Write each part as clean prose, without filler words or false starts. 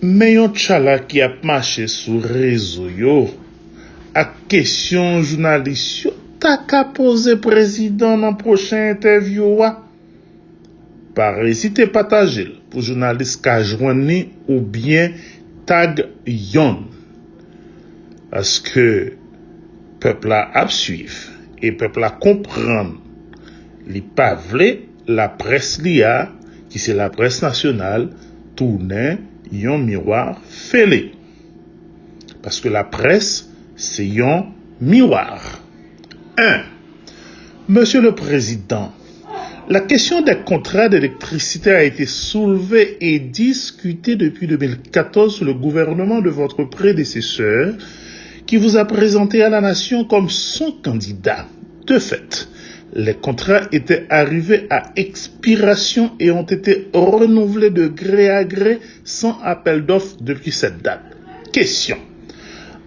Mais yon chala qui a marché sur réseau yo, à question journaliste yo, ta ka pose président dans prochain interview wa. Par hésiter partager pour journaliste ka joindre ou bien tag yon. Parce que peuple a suivre et peuple a comprendre. Li pa vle la presse lia, qui c'est la presse nationale, tourner yon miroir fêlé. Parce que la presse, c'est yon miroir. 1. Monsieur le Président, la question des contrats d'électricité a été soulevée et discutée depuis 2014 sous le gouvernement de votre prédécesseur, qui vous a présenté à la nation comme son candidat. De fait, les contrats étaient arrivés à expiration et ont été renouvelés de gré à gré sans appel d'offres depuis cette date. Question.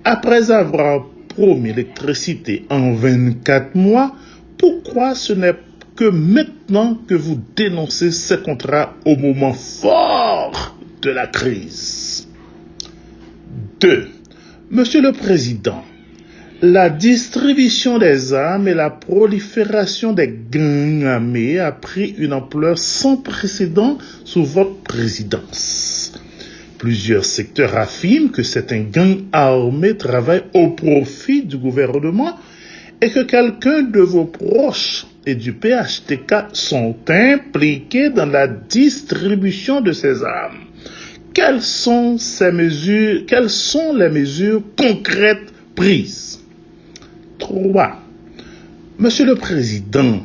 Après avoir promis l'électricité en 24 mois, pourquoi ce n'est que maintenant que vous dénoncez ces contrats au moment fort de la crise? 2. Monsieur le Président, la distribution des armes et la prolifération des gangs armés a pris une ampleur sans précédent sous votre présidence. Plusieurs secteurs affirment que certains gangs armés travaillent au profit du gouvernement et que quelqu'un de vos proches et du PHTK sont impliqués dans la distribution de ces armes. Quelles sont les mesures concrètes prises? 3. Monsieur le Président,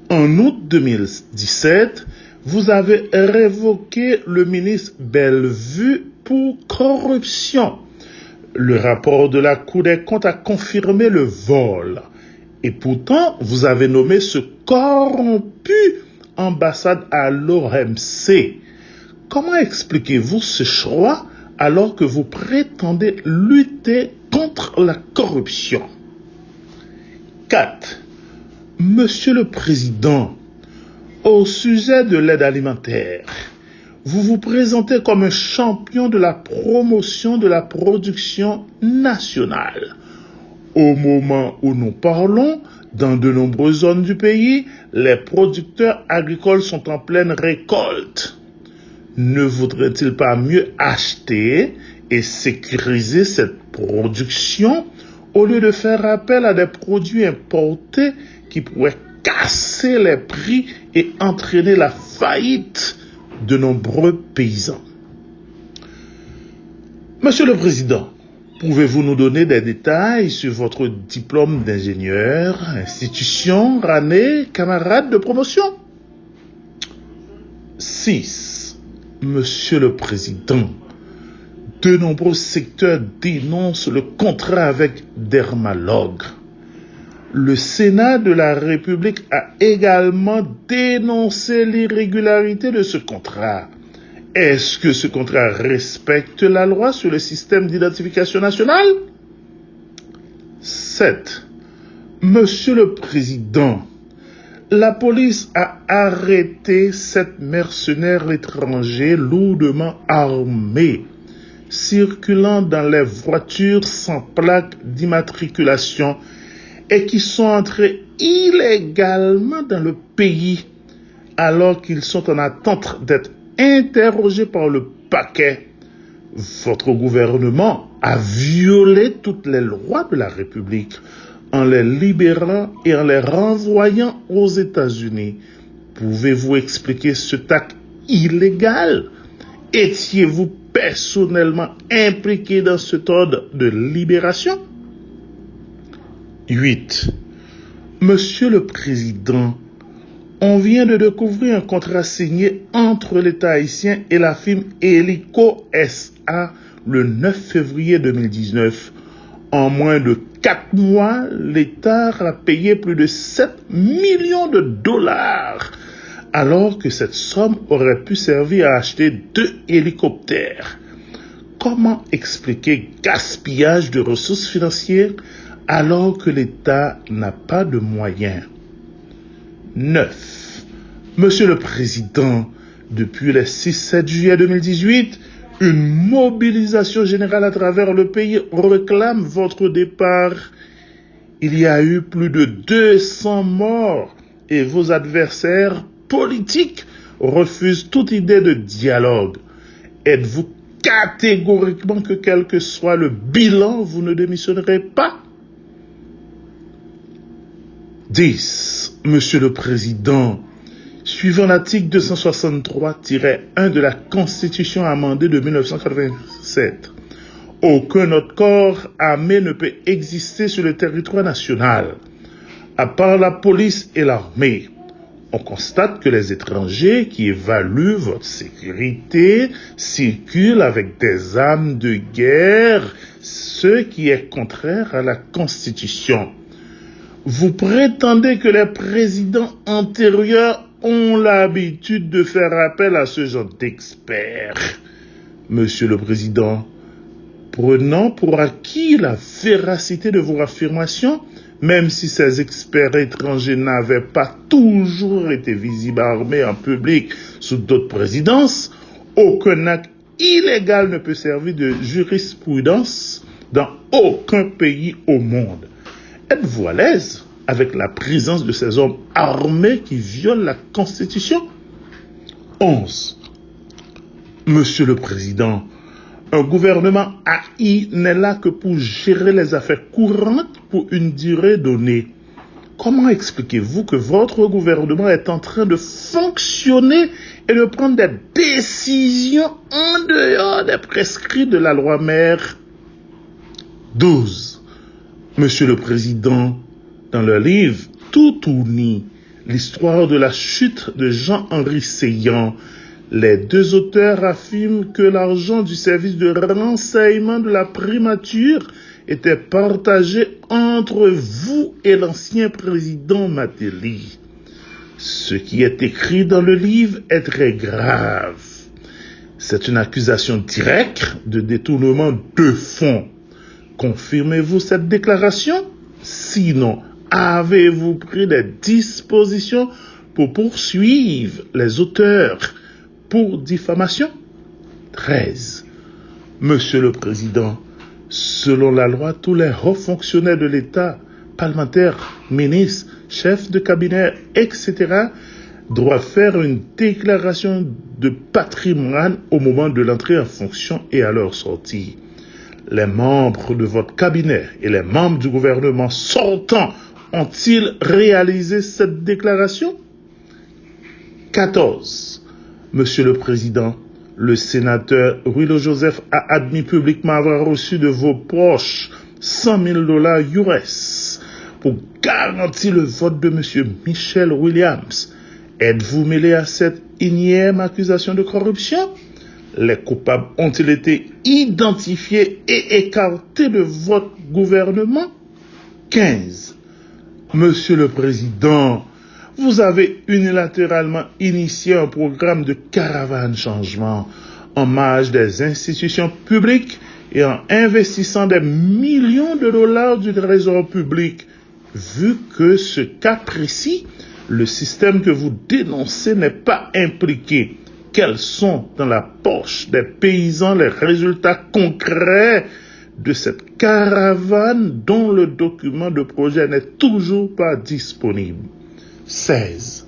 en août 2017, vous avez révoqué le ministre Bellevue pour corruption. Le rapport de la Cour des comptes a confirmé le vol. Et pourtant, vous avez nommé ce corrompu ambassade à l'OMC. Comment expliquez-vous ce choix alors que vous prétendez lutter contre la corruption? 4. Monsieur le Président, au sujet de l'aide alimentaire, vous vous présentez comme un champion de la promotion de la production nationale. Au moment où nous parlons, dans de nombreuses zones du pays, les producteurs agricoles sont en pleine récolte. Ne vaudrait-il pas mieux acheter et sécuriser cette production au lieu de faire appel à des produits importés qui pourraient casser les prix et entraîner la faillite de nombreux paysans? Monsieur le Président, pouvez-vous nous donner des détails sur votre diplôme d'ingénieur, institution, année, camarade de promotion? 6. Monsieur le Président, de nombreux secteurs dénoncent le contrat avec Dermalog. Le Sénat de la République a également dénoncé l'irrégularité de ce contrat. Est-ce que ce contrat respecte la loi sur le système d'identification nationale? 7. Monsieur le Président, la police a arrêté 7 mercenaires étrangers lourdement armés, circulant dans les voitures sans plaque d'immatriculation et qui sont entrés illégalement dans le pays alors qu'ils sont en attente d'être interrogés par le parquet. Votre gouvernement a violé toutes les lois de la République en les libérant et en les renvoyant aux États-Unis. Pouvez-vous expliquer cet acte illégal? Étiez-vous personnellement impliqué dans cet ordre de libération? 8. Monsieur le Président, on vient de découvrir un contrat signé entre l'État haïtien et la firme Helico SA le 9 février 2019. En moins de 4 mois, l'État a payé plus de 7 millions de dollars, alors que cette somme aurait pu servir à acheter 2 hélicoptères. Comment expliquer gaspillage de ressources financières alors que l'État n'a pas de moyens? 9. Monsieur le Président, depuis le 6-7 juillet 2018, Une mobilisation générale à travers le pays réclame votre départ. Il y a eu plus de 200 morts et vos adversaires politiques refusent toute idée de dialogue. Êtes-vous catégoriquement que quel que soit le bilan, vous ne démissionnerez pas? 10. Monsieur le Président, suivant l'article 263-1 de la Constitution amendée de 1987, aucun autre corps armé ne peut exister sur le territoire national, à part la police et l'armée. On constate que les étrangers qui évaluent votre sécurité circulent avec des armes de guerre, ce qui est contraire à la Constitution. Vous prétendez que les présidents antérieurs ont l'habitude de faire appel à ce genre d'experts. Monsieur le Président, prenant pour acquis la véracité de vos affirmations, même si ces experts étrangers n'avaient pas toujours été visibles armés en public sous d'autres présidences, aucun acte illégal ne peut servir de jurisprudence dans aucun pays au monde. Êtes-vous à l'aise avec la présence de ces hommes armés qui violent la Constitution? 11. Monsieur le Président, un gouvernement AI n'est là que pour gérer les affaires courantes pour une durée donnée. Comment expliquez-vous que votre gouvernement est en train de fonctionner et de prendre des décisions en dehors des prescrits de la loi mère? 12. Monsieur le Président, dans le livre Tout uni, l'histoire de la chute de Jean-Henri Séguin, les deux auteurs affirment que l'argent du service de renseignement de la primature était partagé entre vous et l'ancien président Matéli. Ce qui est écrit dans le livre est très grave. C'est une accusation directe de détournement de fonds. Confirmez-vous cette déclaration? Sinon, avez-vous pris des dispositions pour poursuivre les auteurs pour diffamation? 13. Monsieur le Président, selon la loi, tous les hauts fonctionnaires de l'État, parlementaires, ministres, chefs de cabinet, etc., doivent faire une déclaration de patrimoine au moment de l'entrée en fonction et à leur sortie. Les membres de votre cabinet et les membres du gouvernement sortant ont-ils réalisé cette déclaration? 14. Monsieur le Président, le sénateur Willow Joseph a admis publiquement avoir reçu de vos proches $100 000 US pour garantir le vote de monsieur Michel Williams. Êtes-vous mêlé à cette énième accusation de corruption? Les coupables ont-ils été identifiés et écartés de votre gouvernement? 15. Monsieur le Président, vous avez unilatéralement initié un programme de caravane changement en marge des institutions publiques et en investissant des millions de dollars du trésor public. Vu que ce cas précis, le système que vous dénoncez n'est pas impliqué, quels sont dans la poche des paysans les résultats concrets de cette caravane dont le document de projet n'est toujours pas disponible? 16.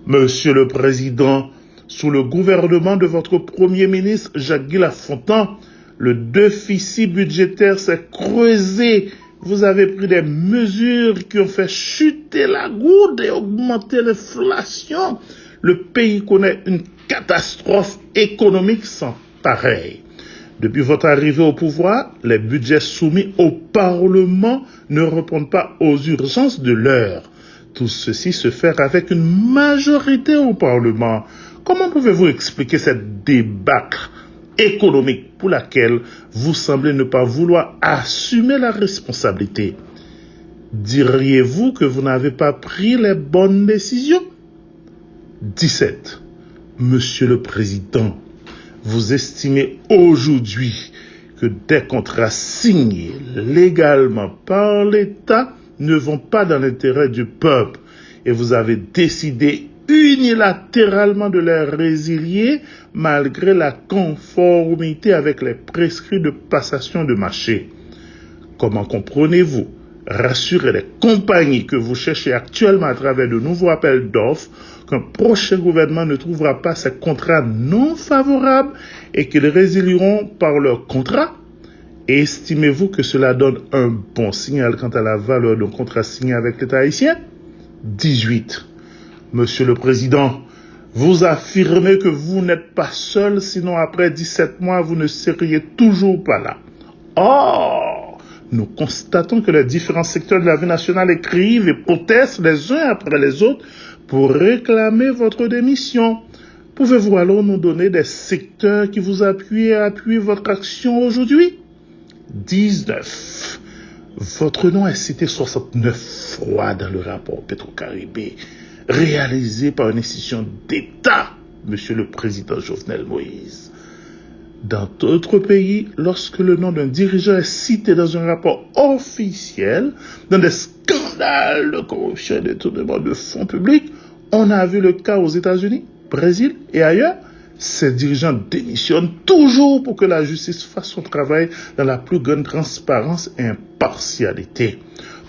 Monsieur le Président, sous le gouvernement de votre Premier ministre Jacques-Guy Lafontaine, le déficit budgétaire s'est creusé. Vous avez pris des mesures qui ont fait chuter la goutte et augmenter l'inflation. Le pays connaît une catastrophe économique sans pareil. Depuis votre arrivée au pouvoir, les budgets soumis au Parlement ne répondent pas aux urgences de l'heure. Tout ceci se fait avec une majorité au Parlement. Comment pouvez-vous expliquer cette débâcle économique pour laquelle vous semblez ne pas vouloir assumer la responsabilité? Diriez-vous que vous n'avez pas pris les bonnes décisions? 17. Monsieur le Président, vous estimez aujourd'hui que des contrats signés légalement par l'État ne vont pas dans l'intérêt du peuple et vous avez décidé unilatéralement de les résilier malgré la conformité avec les prescrits de passation de marché. Comment comprenez-vous rassurer les compagnies que vous cherchez actuellement à travers de nouveaux appels d'offres qu'un prochain gouvernement ne trouvera pas ces contrats non favorables et qu'ils résilieront par leur contrat? Et estimez-vous que cela donne un bon signal quant à la valeur d'un contrat signé avec l'État haïtien? 18. Monsieur le Président, vous affirmez que vous n'êtes pas seul, sinon après 17 mois, vous ne seriez toujours pas là. Or, nous constatons que les différents secteurs de la vie nationale écrivent et protestent les uns après les autres pour réclamer votre démission. Pouvez-vous alors nous donner des secteurs qui vous appuient et appuient votre action aujourd'hui? 19. Votre nom est cité 69 fois dans le rapport Petro-Caribé, réalisé par une institution d'État, Monsieur le Président Jovenel Moïse. Dans d'autres pays, lorsque le nom d'un dirigeant est cité dans un rapport officiel, dans des scandales de corruption et de détournement de fonds publics, on a vu le cas aux États-Unis, Brésil et ailleurs. Ces dirigeants démissionnent toujours pour que la justice fasse son travail dans la plus grande transparence et impartialité.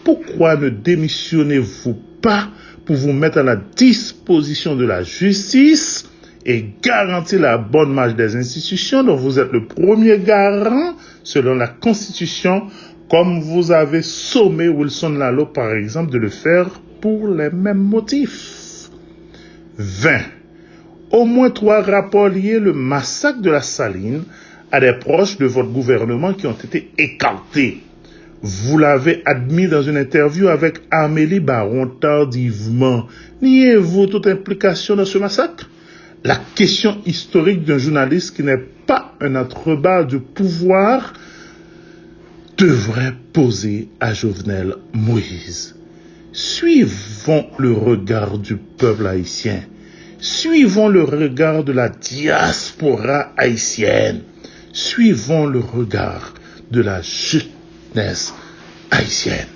Pourquoi ne démissionnez-vous pas pour vous mettre à la disposition de la justice et garantir la bonne marche des institutions dont vous êtes le premier garant selon la Constitution, comme vous avez sommé Wilson Lalo par exemple de le faire pour les mêmes motifs? 20. Au moins 3 rapports liés le massacre de la Saline à des proches de votre gouvernement qui ont été écartés. Vous l'avez admis dans une interview avec Amélie Baron tardivement. Niez-vous toute implication dans ce massacre? La question historique d'un journaliste qui n'est pas un entrebas du pouvoir devrait poser à Jovenel Moïse. Suivons le regard du peuple haïtien. Suivons le regard de la diaspora haïtienne. Suivons le regard de la jeunesse haïtienne.